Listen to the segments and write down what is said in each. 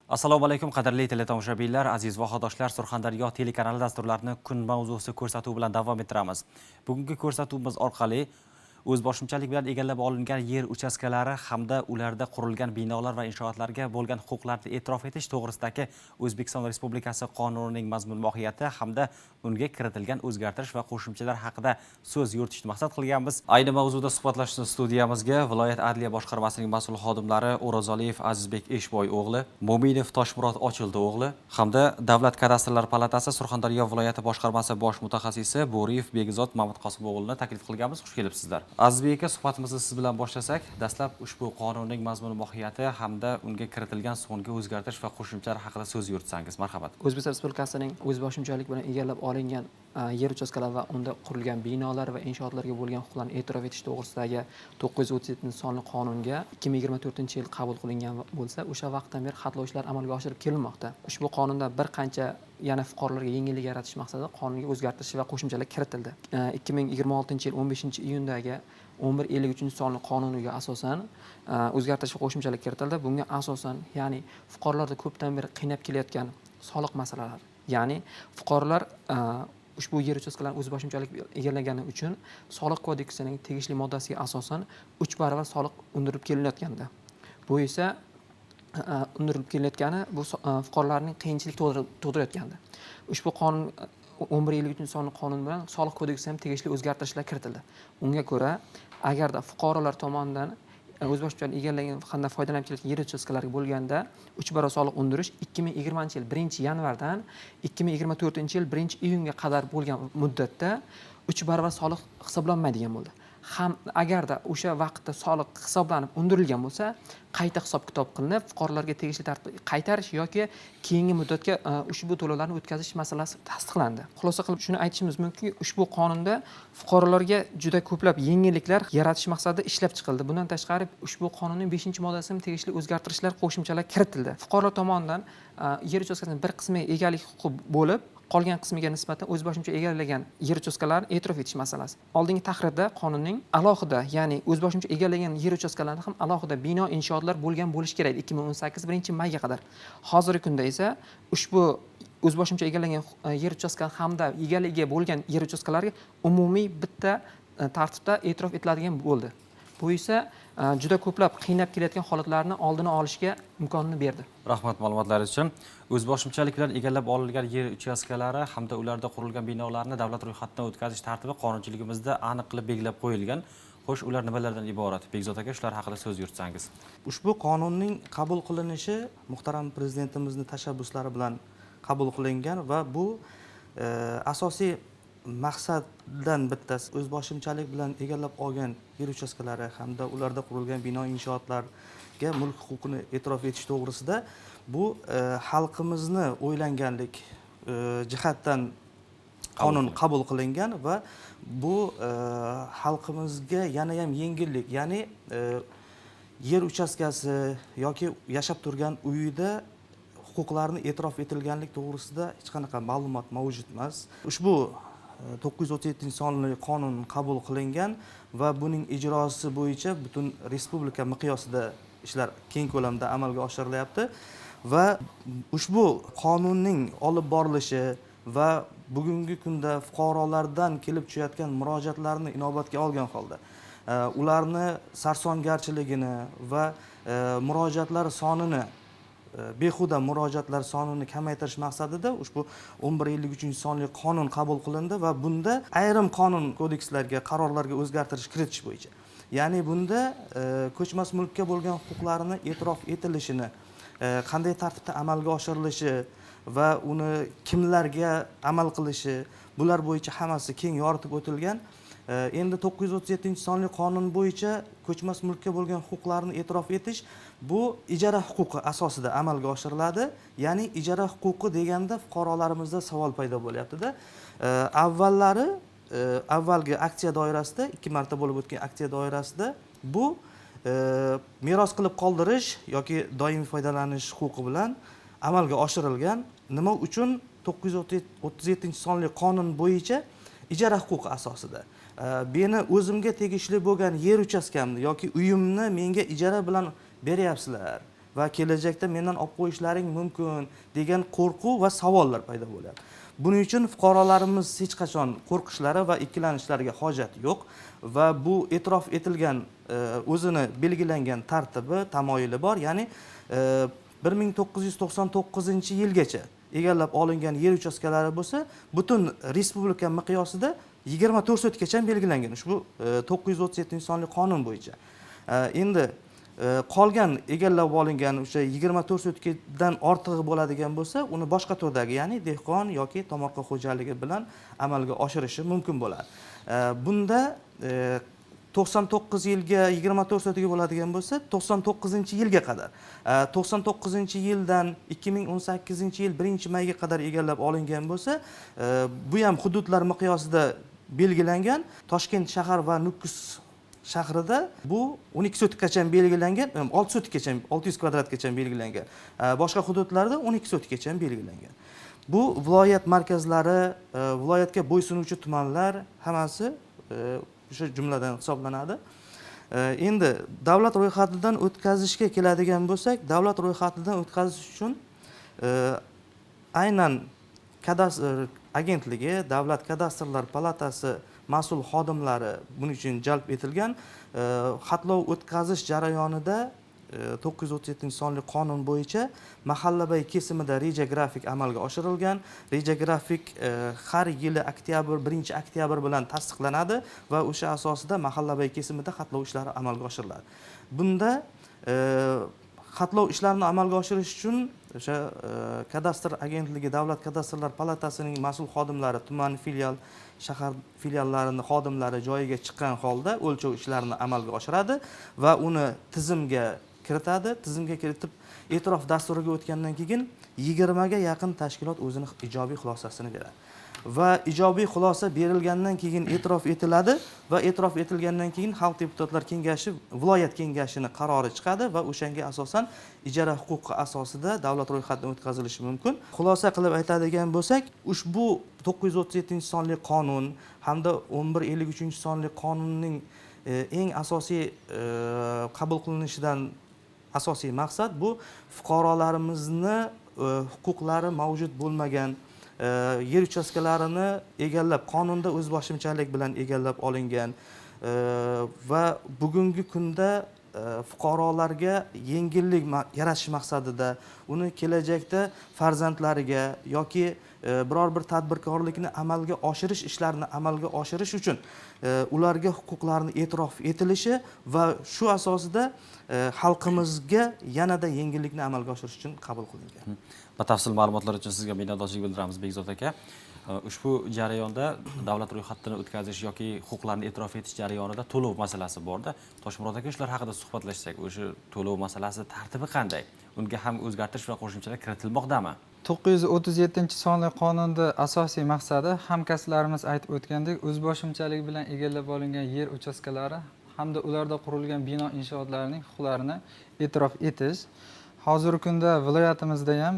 Assalomu alaykum qadrli teletomoshabinlar, aziz vahodoshlar, Surxondaryo telekanali dasturlarini kun mavzusi ko'rsatuvi bilan davom ettiramiz. Bugungi ko'rsatuvimiz orqali o'zboshimchalik bilan egallab olingan yer uchastkalari hamda ularda qurilgan binolar va inshootlarga bo'lgan huquqlarni e'tirof etish to'g'risidagi O'zbekiston Respublikasi qonunining mazmun mohiyati hamda unga kiritilgan o'zgartirish va qo'shimchalar haqida so'z yuritishni maqsad qilganmiz. Ayni mavzuda suhbatlashishni studiyamizga viloyat adliya boshqarmasining mas'ul xodimlari O'rozaliyev Azizbek Eshboy o'g'li, Mo'minov Toshmurod Ochildi o'g'li hamda Davlat kadastrlar palatasi Surxondaryo viloyati boshqarmasi bosh mutaxassisi Bo'riyev Begzod Mamatqosim o'g'lini taklif qilganmiz. Xush kelibsizlar. Azizbek aka, suhbatimizni siz bilan boshlasak, dastlab ushbu qonunning mazmun mohiyati hamda unga kiritilgan so'nggi o'zgartirish va qo'shimchalar haqida so'z yuritsangiz, marhamat. O'zbekiston Respublikasining o'zboshimchalik bilan egallab olingan yer uchastkalari va unda qurilgan binolar va inshootlarga bo'lgan huquqlarni e'tirof etish to'g'risidagi 937-sonli qonunga 2024-yil qabul qilingan bo'lsa, o'sha vaqtdan beri xatlov ishlar amalga oshirib kelinmoqda. Ushbu qonunda bir qancha yana fuqarolarga yengillik yaratish maqsadida qonunga o'zgartirish va qo'shimchalar kiritildi. 2026-yil 15-iyundagi 1153-sonli qonuniga asosan o'zgartirish va qo'shimchalar kiritildi. Bunga asosan, ya'ni fuqarolarni ko'pdan beri qiynab kelayotgan soliq masalalari, ya'ni fuqarolar ushbu yer uchastkalarini o'zboshimchalik egallagani uchun soliq kodeksining tegishli moddasiga asosan 3 barobar soliq undirib kelinayotganda, bu esa undirilib kelayotgani bu fuqarolarning qiyinchilik tug'dirayotgandi. Ushbu qonun 1153-sonli qonun bilan soliq kodeksiga ham tegishli o'zgartirishlar kiritildi. Unga ko'ra, agarda fuqarolar tomonidan o'zboshimchalik egallagan hamda foydalanib kelayotgan yer uchastkalariga bo'lganda 3 barobar soliq undirish 2020-yil 1-yanvardan 2024-yil 1-iyunga qadar bo'lgan muddatda 3 barobar soliq hisoblanmaydigan bo'ldi. Ham agarda o'sha vaqtda soliq hisoblanib undirilgan bo'lsa, qayta hisob-kitob qilinib, fuqarolarga tegishli tartibda qaytarish yoki keyingi muddatga ushbu to'lovlarni o'tkazish masalasi tasdiqlandi. Xulosa qilib shuni aytishimiz mumkinki, ushbu qonunda fuqarolarga juda ko'plab yengilliklar yaratish maqsadida ishlab chiqildi. Bundan tashqari, ushbu qonunning 5-moddasiga tegishli o'zgartirishlar, qo'shimchalar kiritildi. Fuqarolar tomonidan yer uchastkasining bir qismiga egalik huquqi bo'lib, qolgan qismiga nisbatan o'zboshimcha egallagan yer uchastkalarini e'tirof etish masalasi. Oldingi tahrirda qonunning alohida, ya'ni o'zboshimcha egallagan yer uchastkalarida ham alohida bino inshootlar bo'lgan bo'lishi kerak 2018 1-mayga qadar. Hozirgi kunda esa ushbu o'zboshimcha egallagan yer uchastkasi hamda egaliga bo'lgan yer uchastkalariga umumiy bitta tartibda e'tirof etiladigan bo'ldi. Bu esa juda ko'plab qiynab kelayotgan holatlarni oldini olishga imkonini berdi. Rahmat ma'lumotlaringiz uchun. O'zboshimchalik bilan egallab olingan yer uchastkalari hamda ularda qurilgan binolarni davlat ro'yxatidan o'tkazish tartibi qonunchiligimizda aniq qilib belgilab qo'yilgan. Xo'sh, ular nimalardan iborat? Begzod aka, shular haqida so'z yuritsangiz. Ushbu qonunning qabul qilinishi muhtaram prezidentimizning tashabbuslari bilan qabul qilingan va bu asosiy maqsaddan bittasi o'zboshimchalik bilan egallab olgan yer uchastkalari hamda ularda qurilgan bino inshootlarga mulk huquqini e'tirof etish to'g'risida bu xalqimizni o'ylanganlik jihatdan qonun qabul qilingan va bu xalqimizga yana ham yengillik, ya'ni yer uchastkasi yoki yashab turgan uyida huquqlarni e'tirof etilganlik to'g'risida hech qanaqa ma'lumot mavjud emas. Ushbu 937-sonli qonun qabul qilingan va buning ijrosi bo'yicha butun respublika miqyosida ishlar keng ko'lamda amalga oshirilyapti va ushbu qonunning olib borilishi va bugungi kunda fuqarolardan kelib tushayotgan murojaatlarni inobatga olgan holda ularni sarsongarchiligini va murojaatlar sonini behuda murojaatlar sonini kamaytirish maqsadida ushbu 1153-sonli qonun qabul qilindi va bunda ayrim qonun kodekslarga, qarorlarga o'zgartirish kiritish bo'yicha, ya'ni bunda ko'chmas mulkka bo'lgan huquqlarini e'tirof etilishini, qanday tartibda amalga oshirilishi va uni kimlarga amal qilishi, bular bo'yicha hammasi keng yoritib o'tilgan. Endi 937-sonli qonun bo'yicha ko'chmas mulkka bo'lgan huquqlarni e'tirof etish bu ijara huquqi asosida amalga oshiriladi. Ya'ni ijara huquqi deganda fuqarolarimizda savol paydo bo'lyapti-da. Avvalgi aksiya doirasida, 2 marta bo'lib o'tgan aksiya doirasida bu meros qilib qoldirish yoki doimiy foydalanish huquqi bilan amalga oshirilgan. Nima uchun 937-sonli qonun bo'yicha ijara huquqi asosida meni o'zimga tegishli bo'lgan yer uchastkamni yoki uyimni menga ijara bilan beryapsizlar va kelajakda mendan olib qo'yishlaring mumkin degan qo'rquv va savollar paydo bo'lyapti. Buning uchun fuqarolarimiz hech qachon qo'rqishlari va ikkilanishlariga hojat yo'q va bu e'tirof etilgan o'zini belgilangan tartibi, tamoyili bor. Ya'ni 1999-yilgacha egallab olingan yer uchastkalari bo'lsa, butun respublika miqyosida 24 sotkagacha belgilangan ushbu 937-sonli qonun bo'yicha. Endi qolgan egallab olingan o'sha 24 sutkadan ortig'i bo'ladigan bo'lsa, uni boshqa turdagi, ya'ni dehqon yoki tomorqa xo'jaligi bilan amalga oshirishi mumkin bo'ladi. Bunda 99 yilga 24 sotga bo'ladigan bo'lsa, 99-yilga qadar, 99-yildan 2018-yil 1-mayga qadar egallab olingan bo'lsa, bu ham hududlar miqyosida belgilangan. Toshkent shahar va Nukus shahrida bu 12 sotgacha belgilangan, 6 sotgacha, 600 kvadratgacha belgilangan. Boshqa hududlarda 12 sotgacha belgilangan. Bu viloyat markazlari, viloyatga bo'ysunuvchi tumanlar hammasi o'sha jumladan hisoblanadi. Endi davlat ro'yxatidan o'tkazishga keladigan bo'lsak, davlat ro'yxatidan o'tkazish uchun aynan kadastr agentligi, Davlat kadastrlar palatasi mas'ul xodimlari buning uchun jalb etilgan. Xatlov o'tkazish jarayonida 937-sonli qonun bo'yicha mahallabay kesimida reja grafik amalga oshirilgan. Reja grafik har yili oktyabr 1-oktyabr bilan tasdiqlanadi va o'sha asosida mahallabay kesimida xatlov ishlari amalga oshiriladi. Bunda xatlov ishlarini amalga oshirish uchun o'sha kadastr agentligi, Davlat kadastrlar palatasining mas'ul xodimlari, tuman filial, shahar filiallarining xodimlari joyiga chiqqan holda o'lchov ishlarini amalga oshiradi va uni tizimga kiritadi. Tizimga kiritib, e'tirof dasturiga o'tgandan keyin 20 ga yaqin tashkilot o'zining ijobiy xulosasini beradi. Va ijobiy xulosa berilgandan keyin e'tirof etiladi va e'tirof etilgandan keyin Xalq deputatlar kengashi, viloyat kengashining qarori chiqadi va o'shanga asosan ijara huquqi asosida davlat ro'yxatidan o'tkazilishi mumkin. Xulosa qilib aytadigan bo'lsak, ushbu 937-sonli qonun hamda 1153-sonli qonunning eng asosiy qabul qilinishidan asosiy maqsad bu fuqarolarimizni huquqlari mavjud bo'lmagan yer uchastkalarini egallab, qonunda o'zboshimchalik bilan egallab olingan va bugungi kunda fuqarolarga yengillik yaratish maqsadida uni kelajakda farzandlariga yoki biror bir tadbirkorlikni amalga oshirish ishlarini amalga oshirish uchun ularga huquqlarini e'tirof etilishi va shu asosida xalqimizga yanada yengillikni amalga oshirish uchun qabul qilingan. Batafsil ma'lumotlar uchun sizga minnatdorchilik bildiramiz, Bekzod aka. Ushbu jarayonda davlat ro'yxatidan o'tkazish yoki huquqlarni e'tirof etish jarayonida to'lov masalasi borda. Toshmurod aka, shular haqida suhbatlashsak, o'sha to'lov masalasi tartibi qanday? Unga ham o'zgartirish va qo'shimchalar kiritilmoqdami? 937-sonli qonunda asosiy maqsadi hamkasblarimiz aytib o'tgandek, o'zboshimchalik bilan egallab olingan yer uchastkalari hamda ularda qurilgan bino inshootlarining huquqlarini e'tirof etish. Hozirgi kunda viloyatimizda ham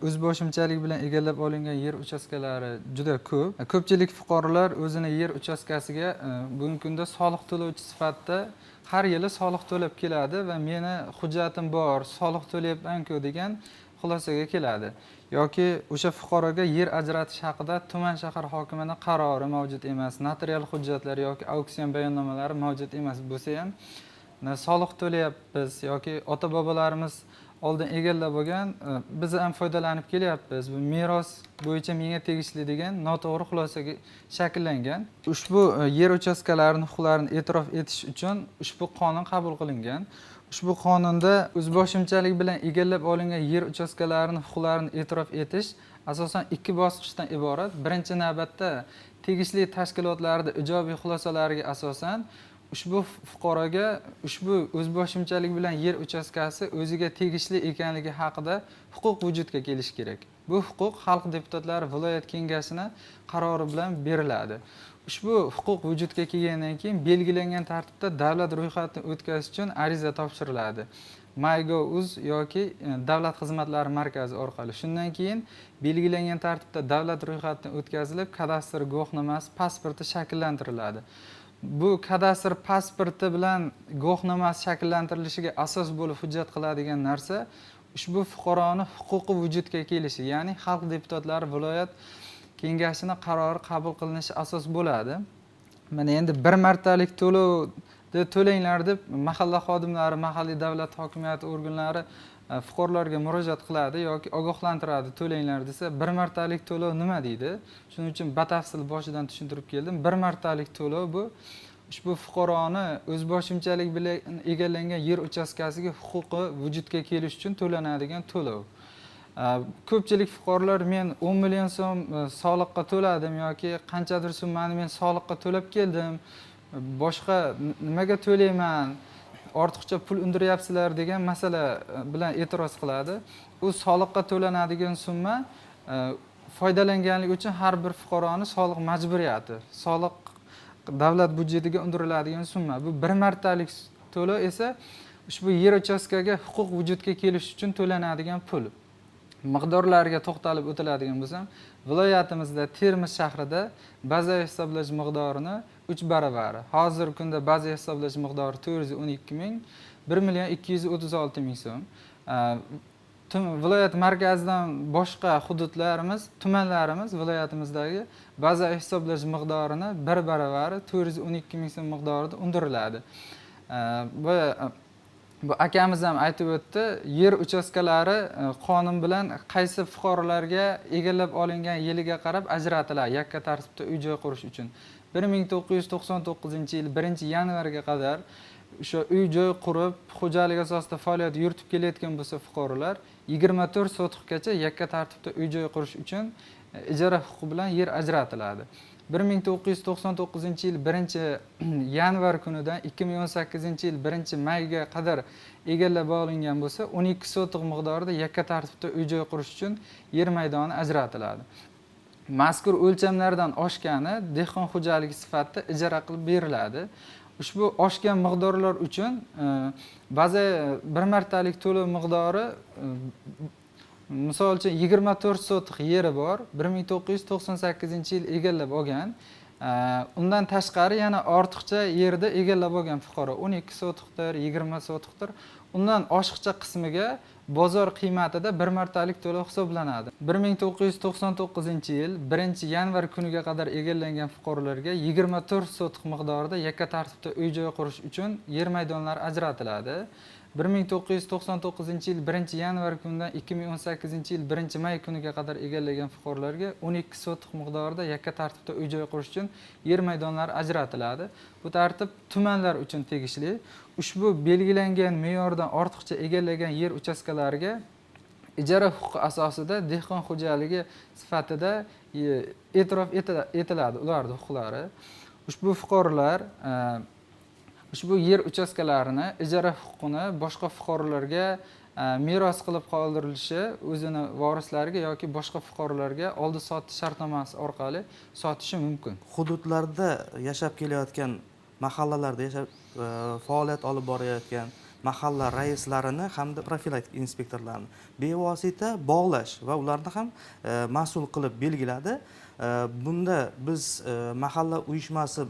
o'zboshimchalik bilan egallab olingan yer uchastkalari juda ko'p. Ko'pchilik fuqarolar o'zini yer uchastkasiga bugungi kunda soliq to'lovchi sifatida har yili soliq to'lab keladi va meni hujjatim bor, soliq to'layapman-ku degan xulosaga keladi. Yoki o'sha fuqaroga yer ajratish haqida tuman shahar hokimining qarori mavjud emas, notarial hujjatlar yoki auksion bayonnomalari mavjud emas bo'lsa ham soliq to'layapmiz yoki ota-bobolarimiz oldin egallab olgan, biz ham foydalanib kelyapmiz. Bu meros bo'yicha menga tegishli degan noto'g'ri xulosaga shakllangan. Ushbu yer uchastkalarini huquqlarini e'tirof etish uchun ushbu qonun qabul qilingan. Ushbu qonunda o'zboshimchalik bilan egallab olingan yer uchastkalarini huquqlarini e'tirof etish asosan 2 bosqichdan iborat. Birinchi navbatda tegishli tashkilotlarda ijobiy xulosalariga asosan ushbu fuqaroga ushbu o'zboshimchalik bilan yer uchastkasi o'ziga tegishli ekanligi haqida huquq vujudga kelishi kerak. Bu huquq xalq deputatlari viloyat kengashining qarori bilan beriladi. Ushbu huquq vujudga kelgandan keyin belgilangan tartibda davlat ro'yxatini o'tkazish uchun ariza topshiriladi. MyGov.uz yoki Davlat xizmatlari markazi orqali. Shundan keyin belgilangan tartibda davlat ro'yxatidan o'tkazilib, kadastr guvohnomasi, pasporti shakllantiriladi. bu kadastr pasporti bilan guvohnomasi shakllantirilishiga asos bo'lib hujjat qiladigan narsa ushbu fuqaroni huquqi vujudga kelishi, ya'ni xalq deputatlari viloyat kengashini qarori qabul qilinishi asos bo'ladi. Mana endi bir martalik to'lovni to'langlar deb mahalla xodimlari, mahalliy davlat hokimiyati organlari fuqarolarga murojaat qiladi yoki ogohlantiradi to'langlar desa, bir martalik to'lov nima deydi? Shuning uchun batafsil boshidan tushuntirib keldim. Bir martalik to'lov bu ushbu fuqaroni o'zboshimchalik bilan egallangan yer uchastkasiga huquqi vujudga kelish uchun to'lanadigan to'lov. Ko'pchilik fuqarolar men 10 million so'm soliqqa to'ladim yoki qanchadir summani men soliqqa to'lab keldim, boshqa nimaga to'layman, ortiqcha pul undiryapsizlar degan masala bilan e'tiroz qiladi. U soliqqa to'lanadigan summa foydalanganlik uchun har bir fuqaroni soliq majburiyati, soliq davlat byudjetiga undiriladigan summa. Bu bir martalik to'lov esa ushbu yer uchastkaga huquq vujudga kelish uchun to'lanadigan pul. Miqdorlariga to'xtalib o'tiladigan bo'lsam, viloyatimizda Termiz shahrida bazaviy hisoblash miqdorini 3 baravari. Hozirgi kunda bazaviy hisoblash miqdori 412 ming, 1 million 236 ming so'm. Viloyat markazidan boshqa hududlarimiz, tumanlarimiz viloyatimizdagi bazaviy hisoblash miqdorini 1 baravari 412 ming so'm miqdorida undiriladi. Bu akamiz ham aytib o'tdi, yer uchastkalari qonun bilan qaysi fuqarolarga egallab olingan yiliga qarab ajratiladi yakka tartibda uy-joy qurish uchun. 1999-yil 1-yanvarga qadar o'sha uy-joy qurib, xo'jalik asosida faoliyat yuritib kelayotgan bo'lsa fuqarolar 24 sotixgacha yakka tartibda uy-joy qurish uchun ijara huquqi bilan yer ajratiladi. 1999-yil 1-yanvar kunidan 2018-yil 1-mayga qadar egallab olingan bo'lsa, 12 sotix miqdorida yakka tartibda uy-joy qurish uchun yer maydoni ajratiladi. Mazkur o'lchamlardan oshgani dehqon xo'jaligi sifatida ijara qilib beriladi. Ushbu oshgan miqdorlar uchun ba'zi bir martalik to'lov miqdori misol uchun 24 sotix yeri bor, 1998-yil egallab olgan. Undan tashqari yana ortiqcha yerda egallab olgan fuqaro 12 sotixdir, 20 sotixdir. Undan oshiqcha qismiga bozor qiymatida bir martalik to'lov hisoblanadi. 1999-yil 1-yanvar kuniga qadar egallangan fuqarolarga 24 sotix miqdorida yakka tartibda uy-joy qurish uchun yer maydonlari ajratiladi. 1999-yil 1-yanvar kunidan 2018-yil 1-may kuniga qadar egallagan fuqarolarga 12 sotix miqdorida yakka tartibda uy-joy qurish uchun yer maydonlari ajratiladi. Bu tartib tumanlar uchun tegishli. Ushbu belgilangan me'yordan ortiqcha egallagan yer uchastkalariga ijara huquqi asosida dehqon xo'jaligi sifatida e'tirof etiladi ularning huquqlari. Ushbu fuqarolar ushbu yer uchastkalarini ijara huquqini boshqa fuqarolarga meros qilib qoldirilishi, o'zini vorislariga yoki boshqa fuqarolarga oldi sotish shartnomasi orqali sotishi mumkin. Hududlarda yashab kelayotgan, mahallalarda yashab faoliyat olib borayotgan mahalla raislarini hamda profilaktik inspektorlarni bevosita bog'lash va ularni ham mas'ul qilib belgiladi. Bunda biz mahalla uyushmasi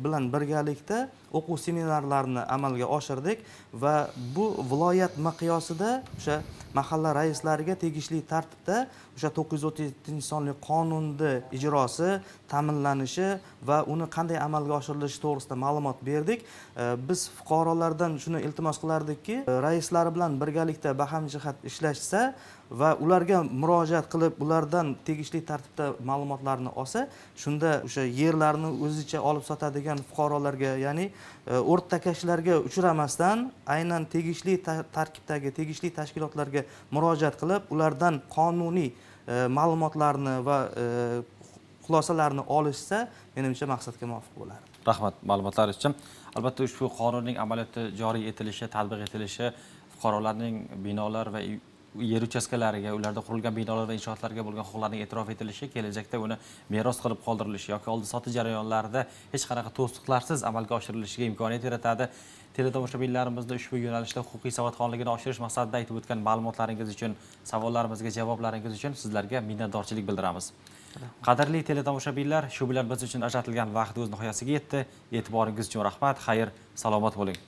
bilan birgalikda o'quv seminarlarini amalga oshirdik va bu viloyat miqyosida o'sha mahalla raislariga tegishli tartibda o'sha 937-sonli qonunni ijrosi, ta'minlanishi va uni qanday amalga oshirilishi to'g'risida ma'lumot berdik. Biz fuqarolardan shuni iltimos qilardikki, raislari bilan birgalikda bahamjihat ishlashsa va ularga murojaat qilib, ulardan tegishli tartibda ma'lumotlarni olsa, shunda o'sha yerlarni o'zicha olib sotadigan fuqarolarga, ya'ni o'rtakashlarga uchramasdan aynan tegishli tarkibdagi tegishli tashkilotlarga murojaat qilib, ulardan qonuniy ma'lumotlarni va xulosalarni olishsa, menimcha maqsadga muvofiq bo'ladi. Rahmat ma'lumotlar uchun. Albatta ushbu qonunning amaliyotda joriy etilishi, tatbiq etilishi fuqarolarning binolar va yer uchastkalariga, ularda qurilgan binolar va inshootlarga bo'lgan huquqlarning e'tirof etilishi, kelajakda uni meros qilib qoldirilishi yoki oldi sotish jarayonlarida hech qanaqa to'siqlarsiz amalga oshirilishiga imkoniyat yaratadi. Teletomoshabinlarimizni ushbu yo'nalishda huquqiy savodxonligini oshirish maqsadida aytib o'tgan ma'lumotlaringiz uchun, savollarimizga javoblaringiz uchun sizlarga minnatdorchilik bildiramiz. Qadrli teletomoshabinlar, shu bilan biz uchun ajratilgan vaqt o'z nihoyasiga yetdi. E'tiboringiz uchun rahmat. Xayr, salomat bo'ling.